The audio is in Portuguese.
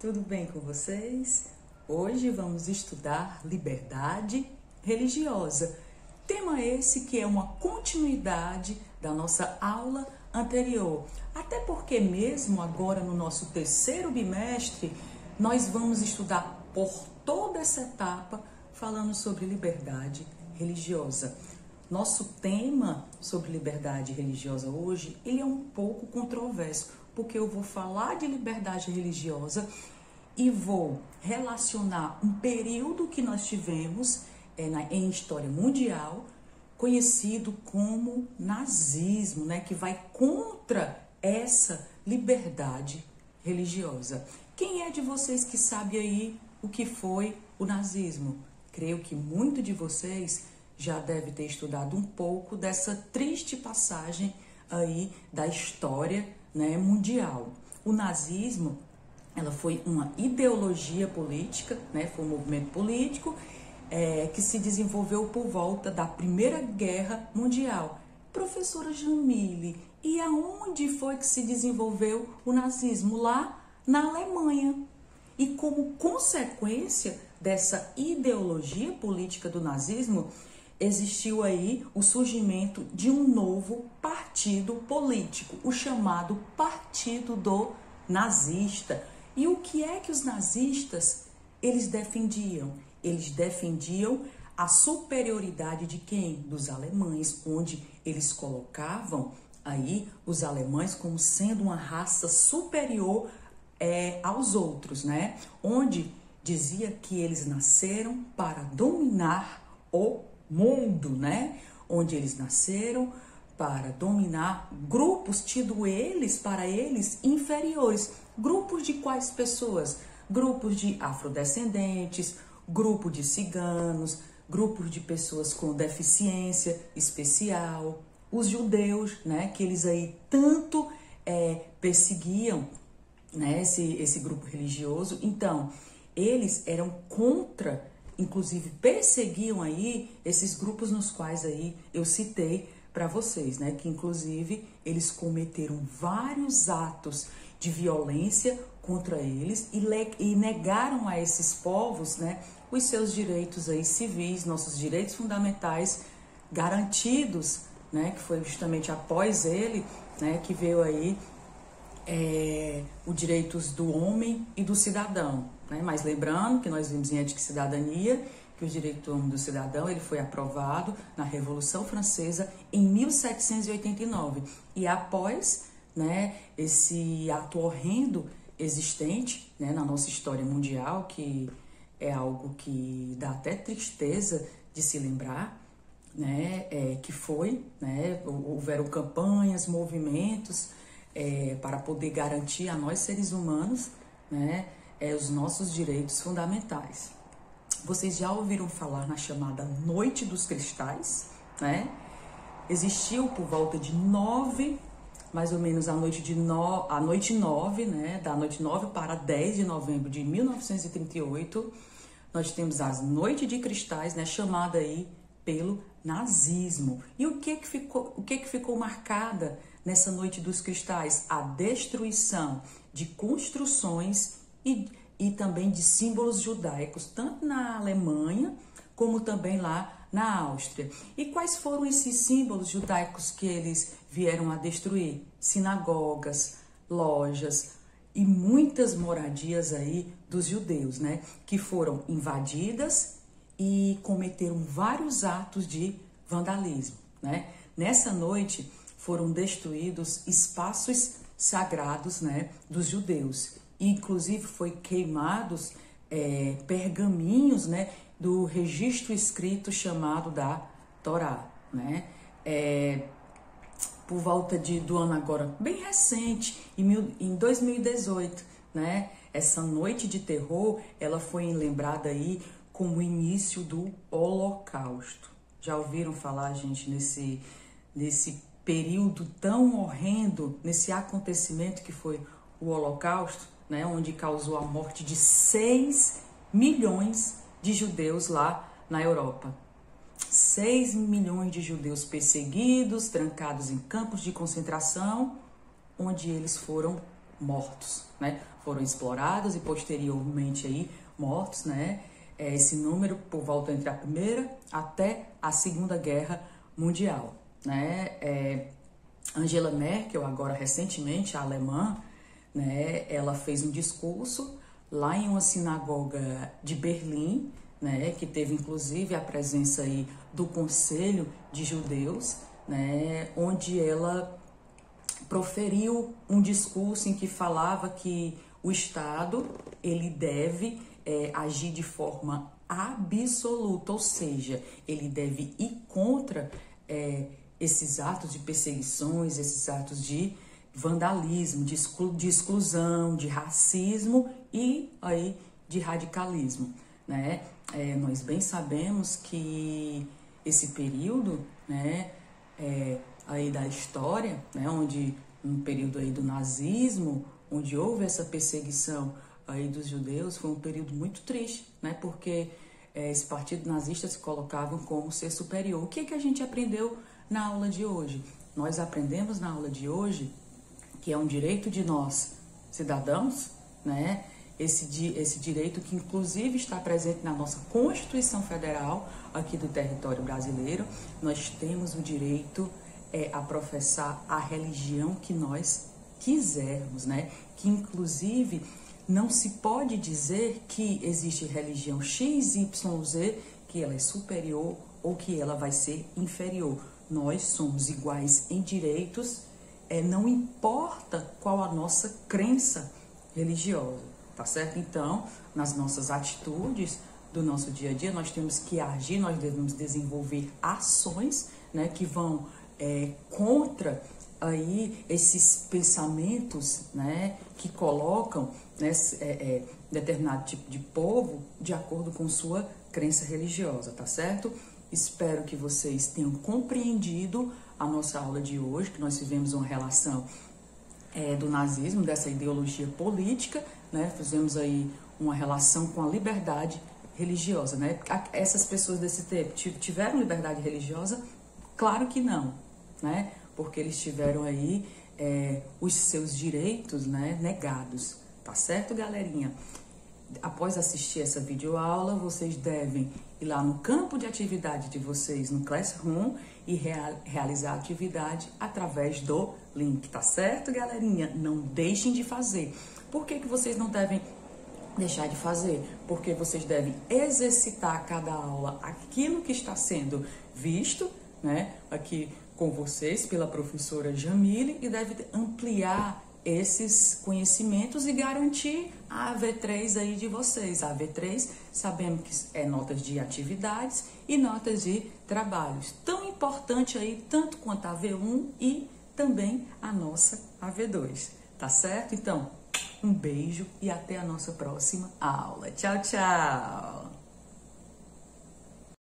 tudo bem com vocês? Hoje vamos estudar liberdade religiosa. Tema esse que é uma continuidade da nossa aula anterior. Até porque mesmo agora no nosso terceiro bimestre, nós vamos estudar por toda essa etapa falando sobre liberdade religiosa. Nosso tema sobre liberdade religiosa hoje, ele é um pouco controverso, porque eu vou falar de liberdade religiosa e vou relacionar um período que nós tivemos em história mundial, conhecido como nazismo, que vai contra essa liberdade religiosa. Quem é de vocês que sabe aí o que foi o nazismo? Creio que muito de vocês já deve ter estudado um pouco dessa triste passagem aí da história mundial. O nazismo, ela foi uma ideologia política, foi um movimento político que se desenvolveu por volta da Primeira Guerra Mundial. Professora Jamile, e aonde foi que se desenvolveu o nazismo? Lá na Alemanha. E como consequência dessa ideologia política do nazismo, existiu aí o surgimento de um novo partido político, o chamado Partido do Nazista. E o que é que os nazistas, eles defendiam? Eles defendiam a superioridade de quem? Dos alemães, onde eles colocavam aí os alemães como sendo uma raça superior aos outros, Onde dizia que eles nasceram para dominar o mundo, Onde eles nasceram para dominar grupos para eles inferiores. Grupos de quais pessoas? Grupos de afrodescendentes, grupo de ciganos, grupos de pessoas com deficiência especial, os judeus, que eles aí tanto perseguiam, esse grupo religioso. Então, eles eram contra, inclusive perseguiam aí esses grupos nos quais aí eu citei para vocês, que inclusive eles cometeram vários atos de violência contra eles e negaram a esses povos, os seus direitos aí civis, nossos direitos fundamentais garantidos, que foi justamente após ele, que veio aí os direitos do homem e do cidadão, Mas lembrando que nós vimos em Ética e Cidadania que o direito do homem e do cidadão ele foi aprovado na Revolução Francesa em 1789 e após esse ato horrendo existente na nossa história mundial, que é algo que dá até tristeza de se lembrar, que foi, houveram campanhas, movimentos para poder garantir a nós seres humanos os nossos direitos fundamentais. Vocês já ouviram falar na chamada Noite dos Cristais, Existiu por volta de 9, mais ou menos a noite 9, da noite 9 para 10 de novembro de 1938, nós temos a Noite de Cristais, chamada aí pelo nazismo. E o que ficou marcada nessa Noite dos Cristais? A destruição de construções e também de símbolos judaicos, tanto na Alemanha como também lá na Áustria. E quais foram esses símbolos judaicos que eles vieram a destruir? Sinagogas, lojas e muitas moradias aí dos judeus, que foram invadidas e cometeram vários atos de vandalismo, Nessa noite foram destruídos espaços sagrados, dos judeus. E, inclusive, foi queimados pergaminhos, do registro escrito chamado da Torá, por volta do ano agora bem recente, em 2018, essa noite de terror, ela foi lembrada aí como o início do Holocausto. Já ouviram falar, gente, nesse período tão horrendo, nesse acontecimento que foi o Holocausto, onde causou a morte de 6 milhões de judeus lá na Europa. 6 milhões de judeus perseguidos, trancados em campos de concentração, onde eles foram mortos, né? Foram explorados e posteriormente aí mortos, né? Esse número por volta entre a Primeira até a Segunda Guerra Mundial, né? Angela Merkel, agora recentemente, a alemã, né? Ela fez um discurso lá em uma sinagoga de Berlim, né? Que teve inclusive a presença aí do Conselho de Judeus, né? Onde ela proferiu um discurso em que falava que o Estado ele deve agir de forma absoluta, ou seja, ele deve ir contra esses atos de perseguições, esses atos de vandalismo, de exclusão, de racismo e aí de radicalismo, né? Nós bem sabemos que esse período, né, aí da história, né, onde no período aí do nazismo, onde houve essa perseguição aí dos judeus, foi um período muito triste, né, porque esse partido nazista se colocava como ser superior. O que é que a gente aprendeu na aula de hoje? Nós aprendemos na aula de hoje que é um direito de nós, cidadãos, né, esse direito que inclusive está presente na nossa Constituição Federal aqui do território brasileiro. Nós temos o direito a professar a religião que nós quisermos, né? Que inclusive não se pode dizer que existe religião X, Y, Z, que ela é superior ou que ela vai ser inferior. Nós somos iguais em direitos, não importa qual a nossa crença religiosa, tá certo? Então, nas nossas atitudes do nosso dia a dia, nós temos que agir, nós devemos desenvolver ações, né, que vão contra aí esses pensamentos, né, que colocam, né, determinado tipo de povo de acordo com sua crença religiosa, tá certo? Espero que vocês tenham compreendido a nossa aula de hoje, que nós tivemos uma relação do nazismo, dessa ideologia política, né? Fizemos aí uma relação com a liberdade religiosa, né? Essas pessoas desse tempo tiveram liberdade religiosa? Claro que não, né? Porque eles tiveram aí os seus direitos, né, negados, tá certo, galerinha? Após assistir essa videoaula, vocês devem ir lá no campo de atividade de vocês, no Classroom, e realizar a atividade através do link, tá certo, galerinha? Não deixem de fazer. Por que vocês não devem deixar de fazer? Porque vocês devem exercitar a cada aula aquilo que está sendo visto, né, aqui com vocês pela professora Jamile, e deve ampliar esses conhecimentos e garantir a AV3 aí de vocês. A AV3 sabemos que é notas de atividades e notas de trabalhos. Tão importante aí, tanto quanto a AV1 e também a nossa AV2. Tá certo? Então, um beijo e até a nossa próxima aula. Tchau, tchau!